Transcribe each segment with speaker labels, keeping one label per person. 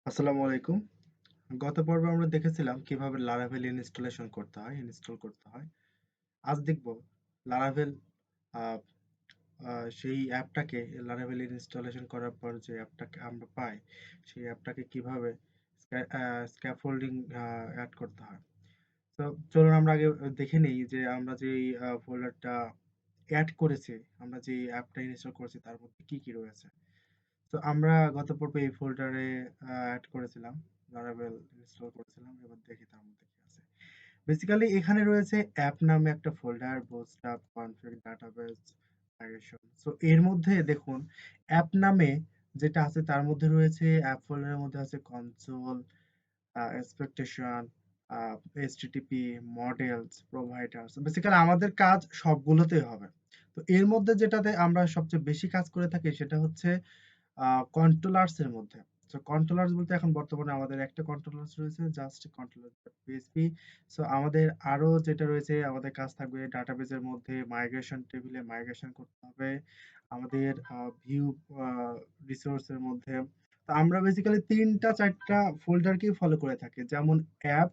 Speaker 1: আসসালামু আলাইকুম। গত পর্বে আমরা দেখেছিলাম কিভাবে Laravel ইনস্টল করতে হয়। আজ দেখব Laravel আ আ সেই অ্যাপটাকে Laravel ইনস্টলেশন করার পর যে অ্যাপটাকে আমরা পাই, সেই অ্যাপটাকে কিভাবে স্ক্যাফোল্ডিং এড করতে হয়। তো চলুন আমরা আগে দেখে নেই যে আমরা যেই ফোল্ডারটা এড করেছি, আমরা যেই অ্যাপটা ইনস্টল করেছি তার মধ্যে কি, কি রয়েছে। তো আমরা গত পর্বে এই ফোল্ডারে এড করেছিলাম। Laravel ইনস্টল করেছিলাম। এবার দেখি তার মধ্যে কি আছে। বেসিক্যালি এখানে রয়েছে অ্যাপ নামে একটা folder, bootstrap, config, database, migration. So এর মধ্যে দেখুন অ্যাপ নামে যেটা আছে তার মধ্যে রয়েছে অ্যাপ ফোল্ডারের মধ্যে আছে console, expectation, HTTP, models, providers. Basically আমাদের কাজ সবগুলোতেই হবে। তো এর মধ্যে যেটাতে আমরা সবচেয়ে বেশি কাজ করে থাকি সেটা হচ্ছে কন্ট্রোলার্স এর মধ্যে। সো কন্ট্রোলার্স বলতে এখন বর্তমানে আমাদের একটা কন্ট্রোলার্স রয়েছে, জাস্ট কন্ট্রোলার.php। সো আমাদের আরো যেটা রয়েছে, আমাদের কাজ থাকবে ডাটাবেজের মধ্যে মাইগ্রেশন, টেবিলে মাইগ্রেশন করতে হবে আমাদের ভিউ রিসোর্স এর মধ্যে। তো আমরা বেসিক্যালি ৩টা ৪টা ফোল্ডারকেই ফলো করে থাকি, যেমন app,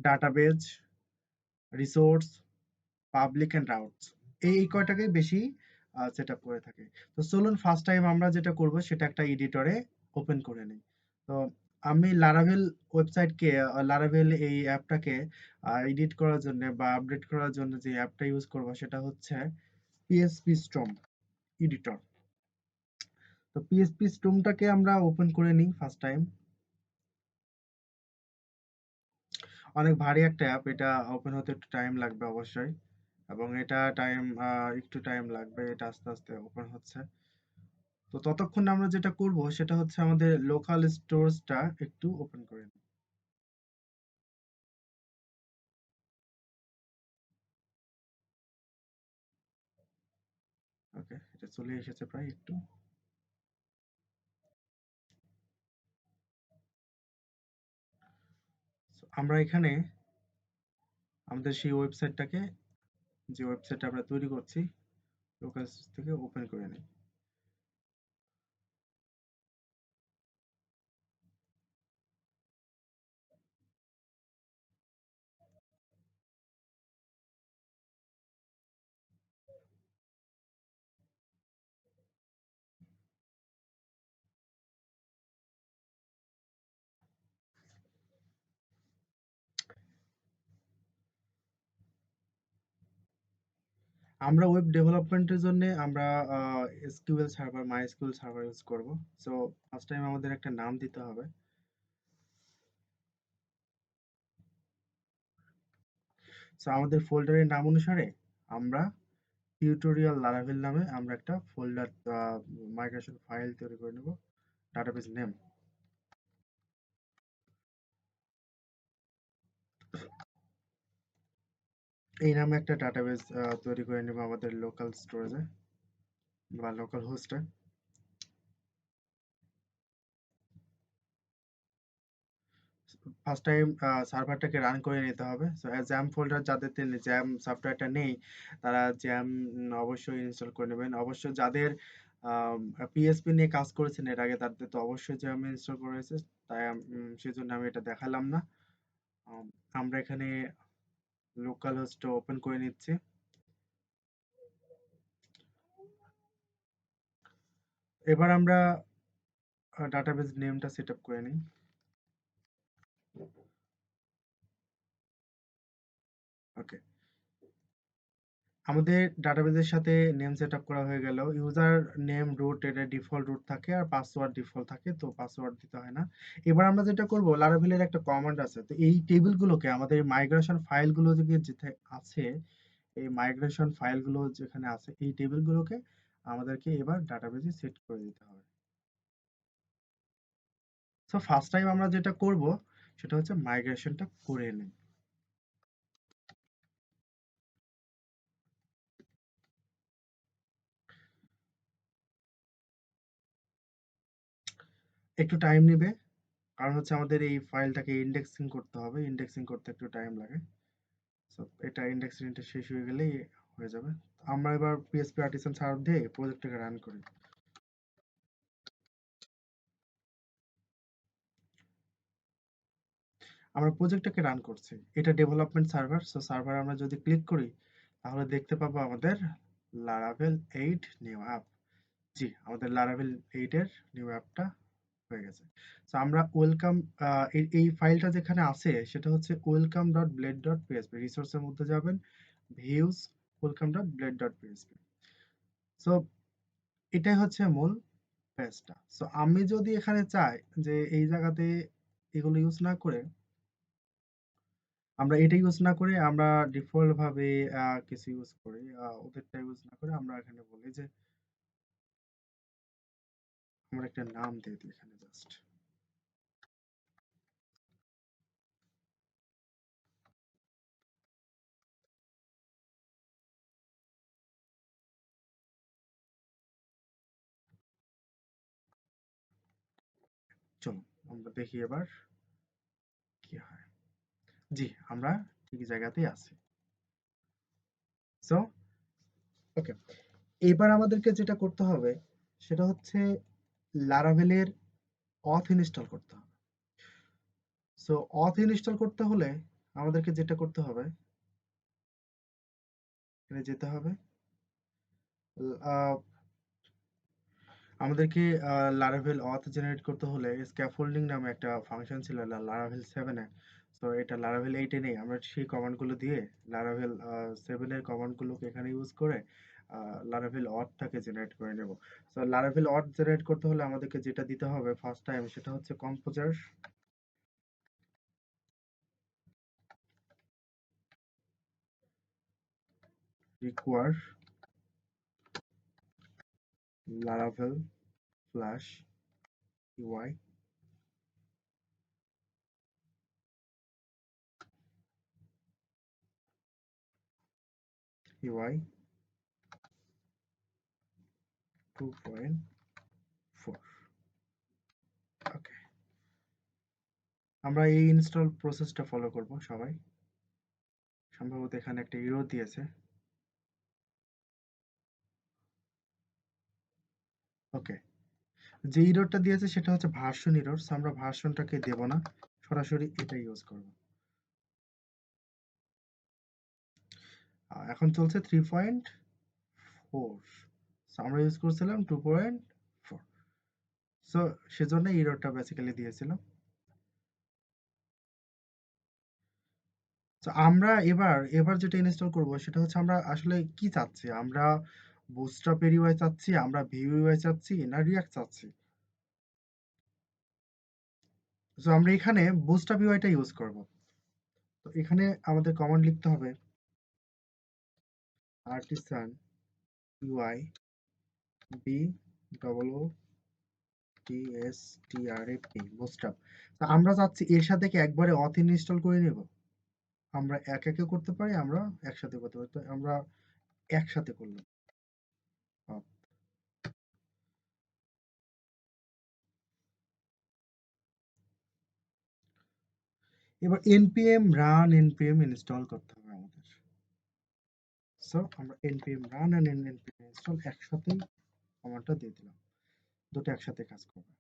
Speaker 1: database, resource, public and routes. এই কয়টাকেই বেশি সেটআপ করে থাকে। তো চলুন ফার্স্ট টাইম আমরা যেটা করব সেটা একটা এডিটরে ওপেন করে নিই। তো আমি Laravel ওয়েবসাইটকে Laravel এই অ্যাপটাকে এডিট করার জন্য বা আপডেট করার জন্য যে অ্যাপটা ইউজ করব সেটা হচ্ছে PHP Storm এডিটর। তো PHP Storm টাকে আমরা ওপেন করে নিই ফার্স্ট টাইম। অনেক ভারী একটা অ্যাপ, এটা ওপেন হতে একটু টাইম লাগবে অবশ্যই, এবং এটা একটু টাইম লাগবে, এটা আস্তে আস্তে ওপেন হচ্ছে। তো ততক্ষণ আমরা যেটা করব সেটা হচ্ছে আমাদের লোকাল স্টোরেজটা একটু ওপেন করে নিই। ওকে, এটা চলে এসেছে প্রায় একটু। So, আমরা এখানে আমাদের সেই ওয়েবসাইটটাকে, যে ওয়েবসাইটটা আমরা তৈরি করছি, লোকাল স্টোরেজ থেকে ওপেন করে নিই। আমরা ওয়েব ডেভেলপমেন্টের জন্য আমরা SQL server, MySQL server use করব। সো ফার্স্ট টাইম আমাদের একটা নাম দিতে হবে। সো আমাদের ফোল্ডারের নাম অনুসারে আমরা টিউটোরিয়াল লারাভেল নামে আমরা একটা ফোল্ডার মাইগ্রেশন ফাইল তৈরি করে নেব। ডাটাবেস নেম এই নামে একটা ডাটাবেস তৈরি করে নেব আমাদের লোকাল স্টোরেজে বা লোকাল হোস্টে। ফার্স্ট টাইম সার্ভারটাকে রান করে নিতে হবে। সো জ্যাম ফোল্ডার যাদের জ্যাম সফটওয়্যারটা নেই তারা জ্যাম অবশ্যই ইনস্টল করে নেবেন। অবশ্য যাদের পিএসপি নিয়ে কাজ করেছেন এর আগে তাদের তো অবশ্যই জ্যাম ইনস্টল করা হয়েছে, তাই সেজন্য আমি এটা দেখালাম না। আম, আমরা এখানে লোকাল হোস্ট ওপেন করে নিচ্ছি। এবার আমরা ডাটাবেস নেমটা সেট আপ করে নিই। ওকে, আমাদের ডাটাবেসের সাথে নেম সেটআপ করা হয়ে গেল। ইউজার নেম রুট, এটা ডিফল্ট রুট থাকে, আর পাসওয়ার্ড ডিফল্ট থাকে, তো পাসওয়ার্ড দিতে হয় না। এবার আমরা যেটা করব, লারাভেলের একটা কমান্ড আছে, তো এই টেবিলগুলোকে আমাদের মাইগ্রেশন ফাইলগুলো যেটা আছে, এই মাইগ্রেশন ফাইলগুলো যেখানে আছে এই টেবিলগুলোকে আমাদেরকে এবার ডাটাবেসে সেট করে দিতে হবে। সো ফার্স্ট টাইম আমরা যেটা করব সেটা হচ্ছে মাইগ্রেশনটা করে নিই। একটু টাইম নেবে, কারণ হচ্ছে আমাদের এই ফাইলটাকে ইন্ডেক্সিং করতে হবে, ইন্ডেক্সিং করতে একটু টাইম লাগে। সো এটা ইন্ডেক্সিংটা শেষ হয়ে গেলেই হয়ে যাবে। আমরা এবার পিএসপি আর্টিসান সার্ভ দিয়ে প্রজেক্টটাকে রান করি। আমরা প্রজেক্টটাকে রান করছি। এটা ডেভেলপমেন্ট সার্ভার। সো সার্ভার আমরা যদি ক্লিক করি তাহলে দেখতে পাবো আমাদের Laravel 8 নিউ অ্যাপ। জি, আমাদের Laravel 8 এর নিউ অ্যাপটা হয়ে গেছে। সো আমরা ওয়েলকাম এই ফাইলটা যেখানে আছে সেটা হচ্ছে welcome.blade.php। রিসোর্সের মধ্যে যাবেন, views welcome.blade.php। সো এটাই হচ্ছে মূল পেজটা। সো আমি যদি এখানে চাই যে এই জায়গাতে এগুলো ইউজ না করে আমরা এটা ইউজ না করে আমরা ডিফল্ট ভাবে কিছু ইউজ করি, ওদেরটা ইউজ না করে আমরা এখানে বলি যে আমরা একটা নাম দিয়ে দিই এখানে জাস্ট। চলো আমরা দেখি এবার কি হয়। জি, আমরা ঠিক জায়গাতেই আছি। সো ওকে, এবার আমাদেরকে যেটা করতে হবে সেটা হচ্ছে লারাভেলের অথ ইনস্টল করতে হবে। সো অথ ইনস্টল করতে হলে আমাদেরকে যেটা করতে হবে, এখানে যেতে হবে। আহ, আমাদেরকে লারাভেল অথ জেনারেট করতে হলে স্ক্যাফোল্ডিং নামে একটা ফাংশন ছিল লারাভেল 7-এ। তো এটা লারাভেল 8-এ নেই। আমরা সেই কমান্ডগুলো দিয়ে লারাভেল 7-এর কমান্ডগুলোকে এখানে ইউজ করে লারাভেল অথটাকে জেনারেট করে নেব। তো লারাভেল অথ জেনারেট করতে হলে আমাদেরকে যেটা দিতে হবে ফার্স্ট টাইম সেটা হচ্ছে composer require Laravel flash UI UI 2.4। Okay, আমরা এই ইনস্টল প্রসেসটা ফলো করব সবাই। সম্ভবত এখানে একটা ইরর দিয়েছে। ওকে, যে ইররটা দিয়েছে সেটা হচ্ছে ভার্সন ইরর। সো আমরা ভার্সনটাকে দেব না, সরাসরি এটা ইউজ করব। এখন চলছে 3.4। সো আমরা ইউজ করছিলাম 2.4। সো সেজন্য ইররটা বেসিক্যালি দিয়েছিল। তো আমরা এবার এবার যেটা ইনস্টল করব সেটা হচ্ছে আমরা আসলে কি চাচ্ছি। আমরা বুটস্ট্র্যাপ ইউআই চাচ্ছি, আমরা ভিউ ইউআই চাচ্ছি, না রিঅ্যাক্ট চাচ্ছি। সো আমরা এখানে বুটস্ট্র্যাপ ইউআইটা ইউজ করব। তো এখানে আমাদের কমান্ড লিখতে হবে artisan UI B double O T S T R A P bootstrap. তো আমরা চাচ্ছি এর সাথে কি একবারে অথ ইনস্টল করে নেব। আমরা এক একে করতে পারি, আমরা একসাথে করতে পারি। তো আমরা একসাথে করলাম auth। এবার npm রান npm ইনস্টল করতে হবে আমাদের। সো আমরা npm রান আর npm ইনস্টল একসাথেই কমান্ডটা দিয়ে দিলাম, দুটো একসাথে কাজ করবে।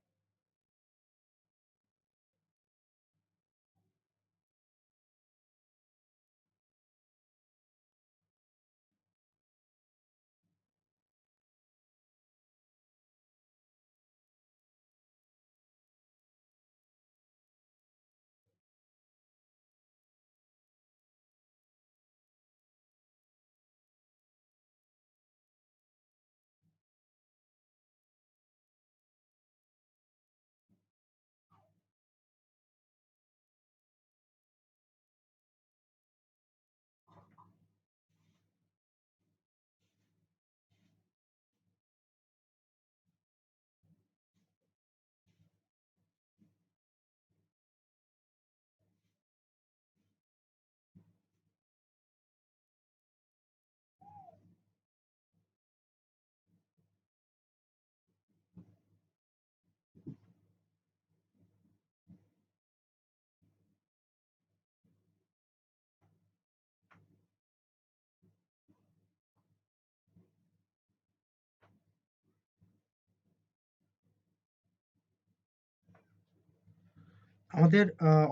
Speaker 1: আমাদের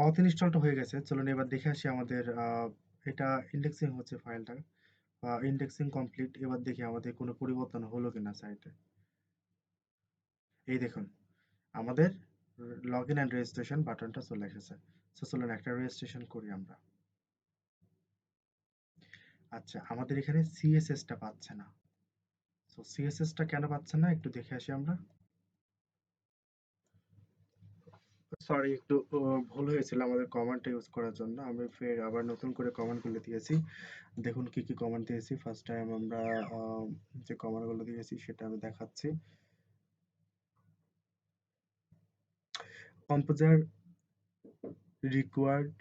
Speaker 1: অথ ইনস্টলটা হয়ে গেছে। চলুন এবার দেখে আসি আমাদের এটা ইন্ডেক্সিং হচ্ছে ফাইলটা। Indexing complete. এবার দেখি আমাদের কোনো পরিবর্তন হলো কিনা সাইটে। এই দেখুন আমাদের লগইন অ্যান্ড রেজিস্ট্রেশন বাটনটা চলে এসেছে। সো চলুন একটা রেজিস্ট্রেশন করি আমরা। আচ্ছা আমাদের এখানে সিএসএসটা পাচ্ছে না। সো সিএসএসটা কেন পাচ্ছে না একটু দেখে আসি আমরা। সরি একটু ভুল হয়েছিল আমাদের কমান্ডটা ইউজ করার জন্য। আমি ফের আবার নতুন করে কমান্ডগুলো দিয়েছি। দেখুন কি কি কমান্ড দিয়েছি। ফার্স্ট টাইম আমরা যে কমান্ডগুলো দিয়েছি সেটা আমি দেখাচ্ছি। Composer required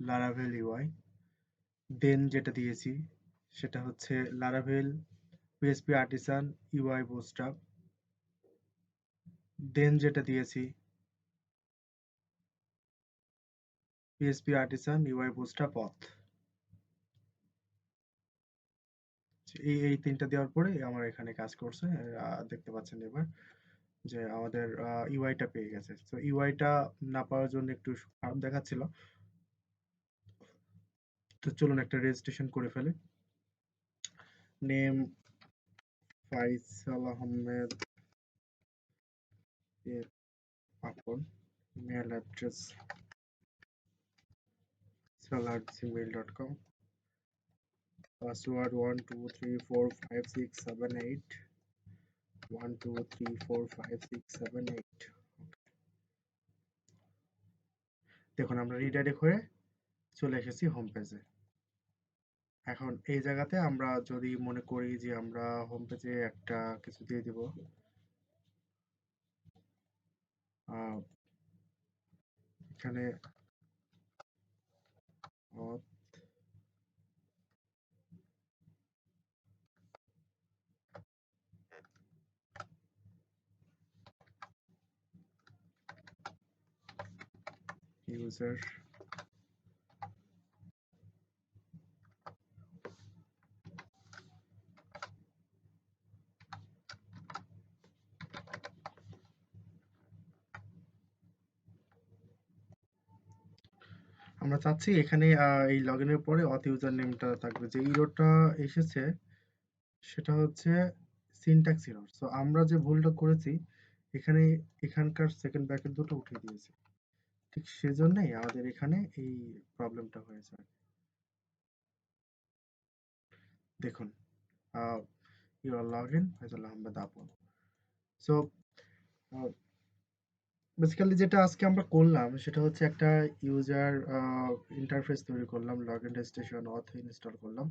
Speaker 1: Laravel UI. Then যেটা দিয়েছি সেটা হচ্ছে Laravel PHP artisan UI bootstrap. Then যেটা দিয়েছি পিএসপি আর্টিসান ইউআই বুটস্ট্র্যাপ অথ। এই তিনটা দেওয়ার পরে আমার এখানে কাজ করছে। দেখতে পাচ্ছেন এবার যে আমাদের ইউআইটা পেয়ে গেছে। তো ইউআইটা না পাওয়ার জন্য একটু খারাপ দেখাচ্ছিল। তো চলুন একটা রেজিস্ট্রেশন করে ফেলি। নেম ফাইসাল আহমেদ এর Papon, email address faisal@gmail.com, password 12345678 12345678। দেখুন আমরা রিডাইরেক্ট হয়ে চলে এসেছি হোম পেজে। এখন এই জায়গাতে আমরা যদি মনে করি যে আমরা হোম পেজে একটা কিছু দিয়ে দিব, এখানে ইউজার, আমরা চাচ্ছি এখানে এই লগইনের পরে অথ ইউজার নেমটা থাকবে। যে ইরোরটা এসেছে সেটা হচ্ছে সিনট্যাক্স এরর। সো আমরা যে ভুলটা করেছি এখানে এখানকার সেকেন্ড ব্র্যাকেট দুটো উঠিয়ে দিয়েছি। ঠিক সেজন্যই আমাদের এখানে এই প্রবলেমটা হয়েছে। দেখুন your log in Faizul Ahmed আপন। সো বেসিক্যালি যেটা আজকে আমরা করলাম সেটা হচ্ছে একটা ইউজার ইন্টারফেস তৈরি করলাম, লগ ইন রেজিস্ট্রেশন অথ ইনস্টল করলাম।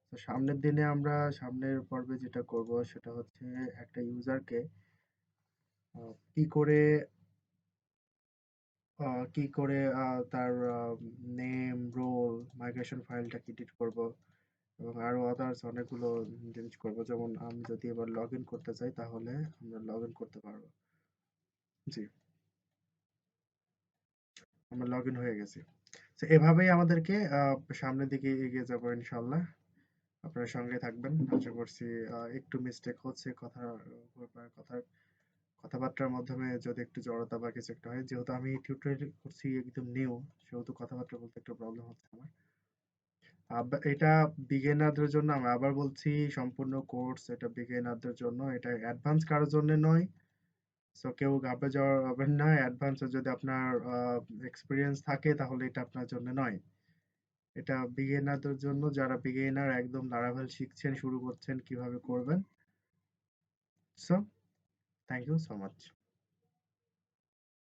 Speaker 1: তো সামনের দিনে আমরা সামনের পর্বে যেটা করব সেটা হচ্ছে একটা ইউজারকে কি করে তার নেম, রোল, মাইগ্রেশন ফাইলটাকে এডিট করব এবং আরো আদার্স অনেকগুলো জিনিস করব। যেমন আমি যদি এবার লগ ইন করতে চাই তাহলে আমরা লগ ইন করতে পারবো। জি, আমরা লগ ইন হয়ে গেছি। তো এভাবেই আমাদেরকে সামনের দিকে এগিয়ে যাবো ইনশাল্লাহ। আপনারা সঙ্গে থাকবেন। আশা করছি একটু মিস্টেক হচ্ছে কথার কথাবার্তার মাধ্যমে যদি একটু জড়তা বা কিছু একটা হয়। যেহেতু আমি টিউটোরিয়াল করছি একদম নিউ, সেহেতু কথাবার্তা বলতে একটু প্রবলেম হচ্ছে আমার। এটা বিগিনারদের জন্য, আমি আবার বলছি, সম্পূর্ণ কোর্স এটা বিগিনারদের জন্য। এটা অ্যাডভান্স কারোর জন্য নয়। সো কেউ ঘাবড়ে যাওয়া হবেন না। অ্যাডভান্স যদি আপনার এক্সপিরিয়েন্স থাকে তাহলে এটা আপনার জন্য নয়। এটা বিগিনারদের জন্য, যারা বিগিনার একদম লারাভেল শিখছেন, শুরু করছেন কিভাবে করবেন। So thank you so much.